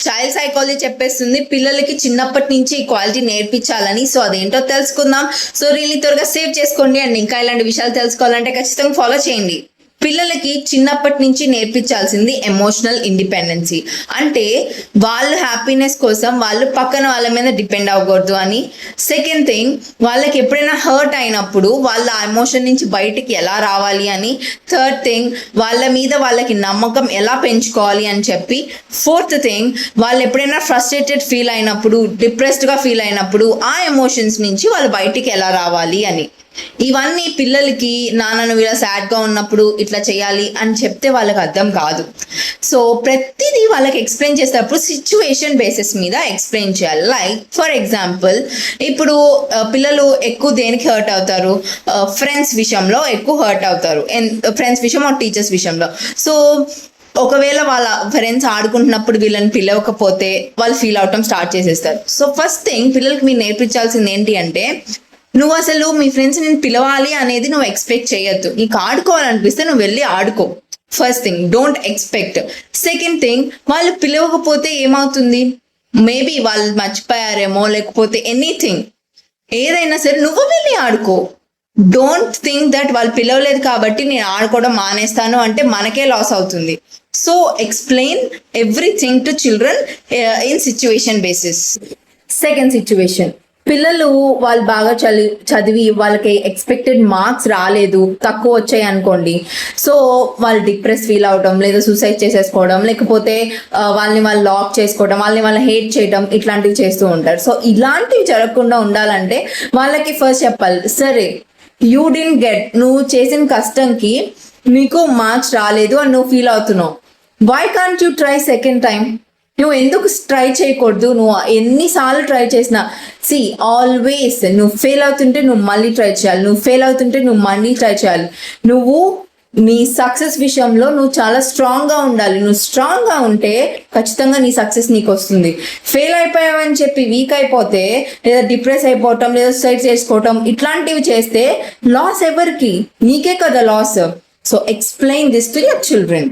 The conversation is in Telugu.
చైల్డ్ సైకాలజీ చెప్పేస్తుంది పిల్లలకి చిన్నప్పటి నుంచి ఈ క్వాలిటీ నేర్పించాలని. సో అదేంటో తెలుసుకుందాం. సో రీల్ని త్వరగా సేవ్ చేసుకోండి అండ్ ఇంకా ఇలాంటి విషయాలు తెలుసుకోవాలంటే ఖచ్చితంగా ఫాలో చేయండి. పిల్లలకి చిన్నప్పటి నుంచి నేర్పించాల్సింది ఎమోషనల్ ఇండిపెండెన్సీ. అంటే వాళ్ళ హ్యాపీనెస్ కోసం వాళ్ళు పక్కన వాళ్ళ మీద డిపెండ్ అవ్వకూడదు అని. సెకండ్ థింగ్, వాళ్ళకి ఎప్పుడైనా హర్ట్ అయినప్పుడు వాళ్ళ ఎమోషన్ నుంచి బయటికి ఎలా రావాలి అని. థర్డ్ థింగ్, వాళ్ళ మీద వాళ్ళకి నమ్మకం ఎలా పెంచుకోవాలి అని చెప్పి. ఫోర్త్ థింగ్, వాళ్ళు ఎప్పుడైనా ఫ్రస్ట్రేటెడ్ ఫీల్ అయినప్పుడు, డిప్రెస్డ్గా ఫీల్ అయినప్పుడు ఆ ఎమోషన్స్ నుంచి వాళ్ళు బయటికి ఎలా రావాలి అని. ఇవన్నీ పిల్లలకి నాన్న వీళ్ళ సాడ్గా ఉన్నప్పుడు ఇట్లా చేయాలి అని చెప్తే వాళ్ళకి అర్థం కాదు. సో ప్రతిదీ వాళ్ళకి ఎక్స్ప్లెయిన్ చేసేటప్పుడు సిచ్యువేషన్ బేసిస్ మీద ఎక్స్ప్లెయిన్ చేయాలి. లైక్ ఫర్ ఎగ్జాంపుల్, ఇప్పుడు పిల్లలు ఎక్కువ దేనికి హర్ట్ అవుతారు? ఫ్రెండ్స్ విషయంలో ఎక్కువ హర్ట్ అవుతారు. ఫ్రెండ్స్ విషయం టీచర్స్ విషయంలో. సో ఒకవేళ వాళ్ళ ఫ్రెండ్స్ ఆడుకుంటున్నప్పుడు వీళ్ళని పిలవకపోతే వాళ్ళు ఫీల్ అవటం స్టార్ట్ చేసేస్తారు. సో ఫస్ట్ థింగ్, పిల్లలకి మీరు నేర్పించాల్సింది ఏంటి అంటే, నువ్వు అసలు మీ ఫ్రెండ్స్ నేను పిలవాలి అనేది నువ్వు ఎక్స్పెక్ట్ చేయొద్దు. నీకు ఆడుకోవాలనిపిస్తే నువ్వు వెళ్ళి ఆడుకో. First thing, don't expect. Second thing, వాళ్ళు పిలవకపోతే ఏమవుతుంది? మేబీ వాళ్ళు మర్చిపోయారేమో, లేకపోతే ఎనీథింగ్, ఏదైనా సరే నువ్వు వెళ్ళి ఆడుకో. డోంట్ థింక్ దట్ వాళ్ళు పిలవలేదు కాబట్టి నేను ఆడుకోవడం మానేస్తాను అంటే మనకే లాస్ అవుతుంది. So explain everything to children in situation basis. Second situation, పిల్లలు వాళ్ళు బాగా చదివి వాళ్ళకి ఎక్స్పెక్టెడ్ మార్క్స్ రాలేదు, తక్కువ వచ్చాయి అనుకోండి. సో వాళ్ళు డిప్రెస్ ఫీల్ అవడం, లేదా సూసైడ్ చేసేసుకోవడం, లేకపోతే వాళ్ళని వాళ్ళు లాక్ చేసుకోవడం, వాళ్ళని హేట్ చేయడం, ఇట్లాంటివి చేస్తూ ఉంటారు. సో ఇలాంటివి జరగకుండా ఉండాలంటే వాళ్ళకి ఫస్ట్ చెప్పాలి, సరే యూ డిడ్ంట్ గెట్, నువ్వు చేసిన కష్టంకి నీకు మార్క్స్ రాలేదు అని నువ్వు ఫీల్ అవుతున్నావు. Why can't you try second time? నువ్వు ఎందుకు ట్రై చేయకూడదు? నువ్వు ఎన్నిసార్లు ట్రై చేసినా, ఆల్వేస్ నువ్వు ఫెయిల్ అవుతుంటే నువ్వు మళ్ళీ ట్రై చేయాలి, నువ్వు ఫెయిల్ అవుతుంటే నువ్వు మళ్ళీ ట్రై చేయాలి. నువ్వు నీ సక్సెస్ విషయంలో నువ్వు చాలా స్ట్రాంగ్గా ఉండాలి. నువ్వు స్ట్రాంగ్గా ఉంటే ఖచ్చితంగా నీ సక్సెస్ నీకు వస్తుంది. ఫెయిల్ అయిపోయావని చెప్పి వీక్ అయిపోతే, లేదా డిప్రెస్ అయిపోవటం, లేదా సూసైడ్ చేసుకోవటం, ఇట్లాంటివి చేస్తే లాస్ ఎవరికి? నీకే కదా loss. So explain this to your children.